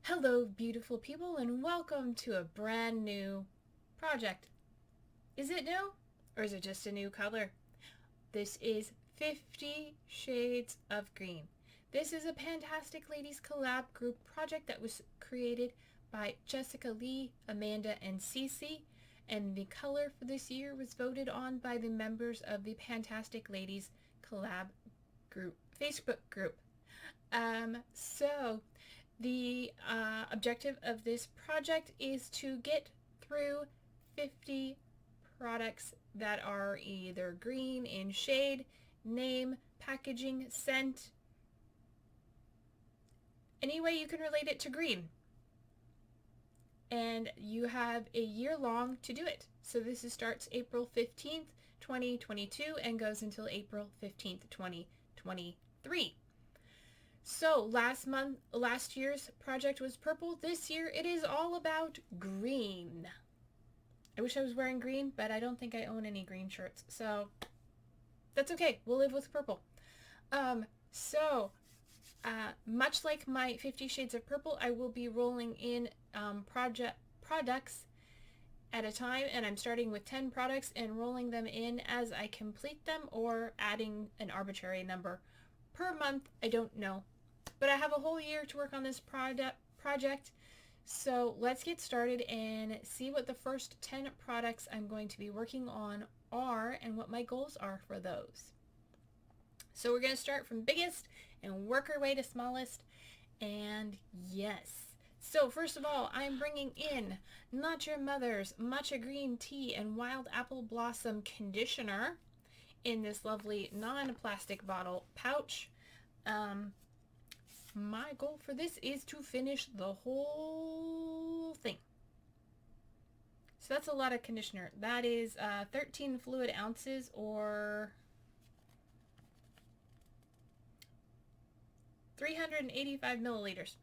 Hello, beautiful people, and welcome to a brand new project. Is it new, or is it just a new color? This is 50 Shades of Green. This is a Fantastic Ladies collab group project that was created by Jessica Lee, Amanda, and Cece, and the color for this year was voted on by the members of the Fantastic Ladies collab group, Facebook group. So the objective of this project is to get through 50 products that are either green in shade, name, packaging, scent, any way you can relate it to green. And you have a year long to do it. So this starts April 15th, 2022 and goes until April 15th, 2023. So last year's project was purple. This year it is all about green. I wish I was wearing green, but I don't think I own any green shirts. So that's okay. We'll live with purple. Much like my 50 Shades of Purple, I will be rolling in products at a time, and I'm starting with 10 products and rolling them in as I complete them, or adding an arbitrary number per month. I don't know. But I have a whole year to work on this project, so let's get started and see what the first 10 products I'm going to be working on are and what my goals are for those. So we're going to start from biggest and work our way to smallest, and yes. So first of all, I'm bringing in Not Your Mother's Matcha Green Tea and Wild Apple Blossom Conditioner in this lovely non-plastic bottle pouch. My goal for this is to finish the whole thing. So that's a lot of conditioner. That is 13 fluid ounces, or 385 milliliters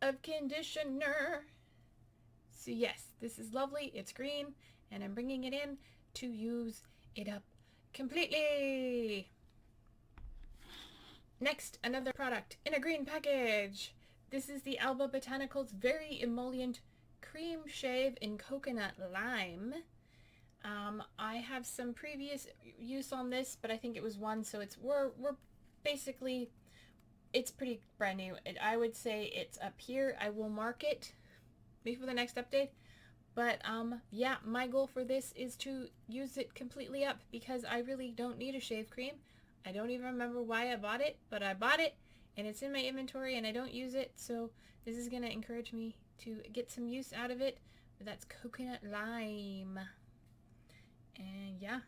of conditioner. So yes, this is lovely. It's green, and I'm bringing it in to use it up completely. Next, another product in a green package. This is the Alba Botanicals Very Emollient Cream Shave in Coconut Lime. I have some previous use on this, but I think it was one, so we're basically, it's pretty brand new. I would say it's up here. I will mark it maybe for the next update. But yeah, my goal for this is to use it completely up, because I really don't need a shave cream. I don't even remember why I bought it, but I bought it, and it's in my inventory, and I don't use it, so this is going to encourage me to get some use out of it. But that's coconut lime. And yeah.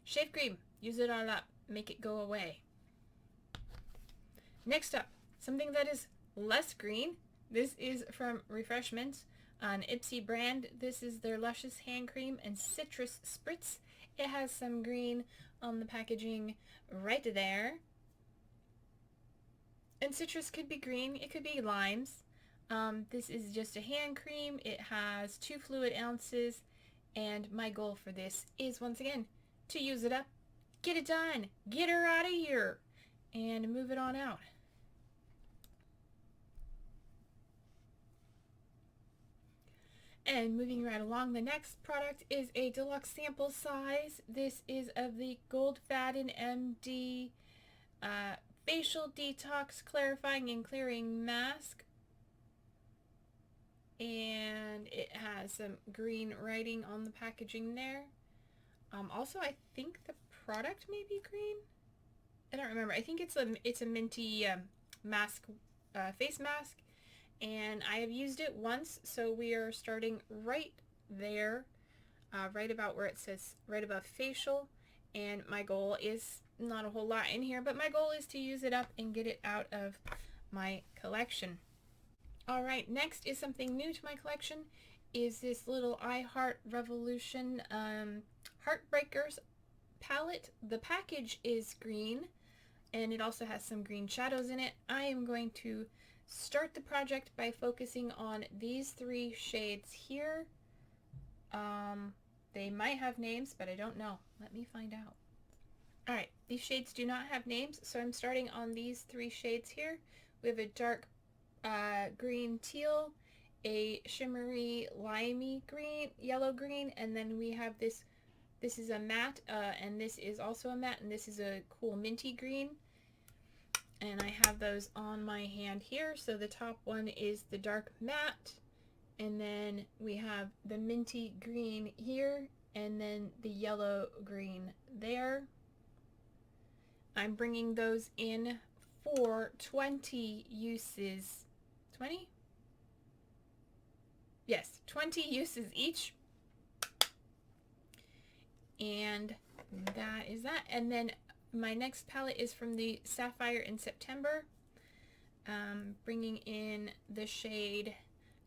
Shave cream. Use it all up. Make it go away. Next up, something that is less green. This is from Refreshments, an Ipsy brand. This is their Luscious Hand Cream and Citrus Spritz. It has some green on the packaging right there. And citrus could be green. It could be limes. This is just a hand cream. It has 2 fluid ounces. And my goal for this is, once again, to use it up, get it done, get her out of here, and move it on out. And moving right along, the next product is a deluxe sample size. This is of the Gold Faden MD Facial Detox Clarifying and Clearing Mask. And it has some green writing on the packaging there. Also, I think the product may be green. I don't remember. I think it's a minty mask, face mask. And I have used it once, so we are starting right there, right about where it says, right above facial. And my goal is, not a whole lot in here, but my goal is to use it up and get it out of my collection. Alright, next is something new to my collection, is this little iHeart Revolution Heartbreakers palette. The package is green, and it also has some green shadows in it. I am going to start the project by focusing on these 3 shades here. They might have names, but I don't know. Let me find out. Alright, these shades do not have names, so I'm starting on these 3 shades here, We have a dark green teal, a shimmery limey green, yellow green, and then we have this is a matte, and this is also a matte, and this is a cool minty green. And I have those on my hand here. So the top one is the dark matte, and then we have the minty green here, and then the yellow green there. I'm bringing those in for 20 uses. 20? Yes, 20 uses each. And that is that. And then my next palette is from the Sapphire in September. Bringing in the shade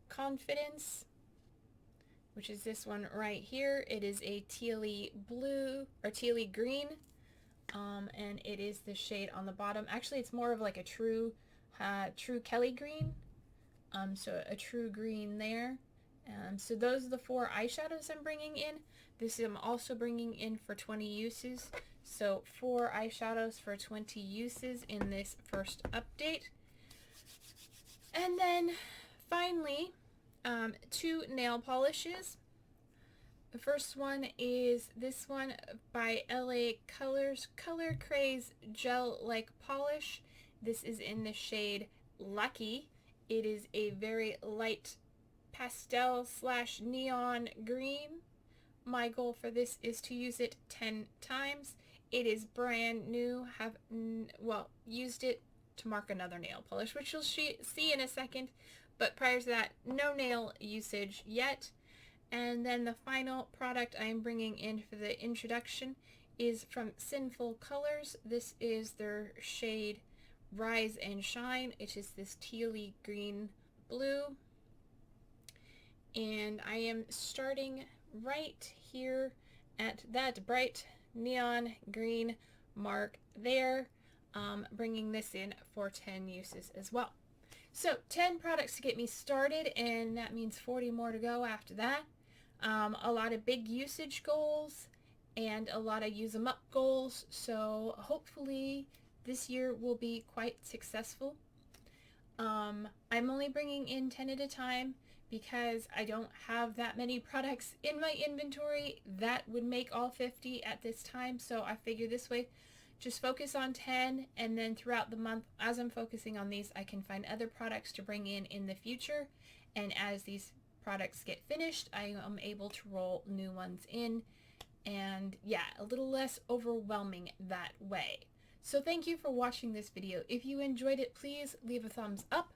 Confidence, which is this one right here. It is a tealy blue, or tealy green. And it is the shade on the bottom. Actually, it's more of like a true Kelly green. So a true green there. So those are the 4 eyeshadows I'm bringing in. This I'm also bringing in for 20 uses. So 4 eyeshadows for 20 uses in this first update. And then finally, 2 nail polishes. The first one is this one by LA Colors, Color Craze Gel Like Polish. This is in the shade Lucky. It is a very light pastel / neon green. My goal for this is to use it 10 times. It is brand new. Have, well, used it to mark another nail polish, which you'll see in a second. But prior to that, no nail usage yet. And then the final product I'm bringing in for the introduction is from Sinful Colors. This is their shade Rise and Shine. It is this tealy green blue. And I am starting right here at that bright neon green mark there, bringing this in for 10 uses as well. So 10 products to get me started, and that means 40 more to go after that. A lot of big usage goals and a lot of use them up goals, so hopefully this year will be quite successful. I'm only bringing in 10 at a time because I don't have that many products in my inventory that would make all 50 at this time, so I figure this way just focus on 10, and then throughout the month as I'm focusing on these I can find other products to bring in the future, and as these products get finished I am able to roll new ones in, and yeah, a little less overwhelming that way. So thank you for watching this video. If you enjoyed it, please leave a thumbs up,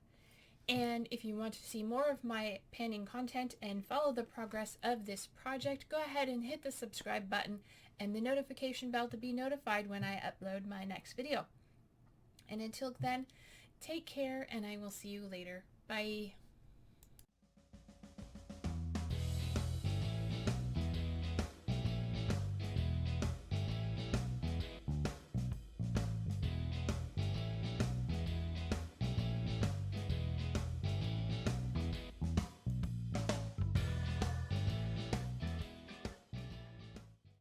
and if you want to see more of my panning content and follow the progress of this project, go ahead and hit the subscribe button and the notification bell to be notified when I upload my next video. And until then, take care, and I will see you later. Bye.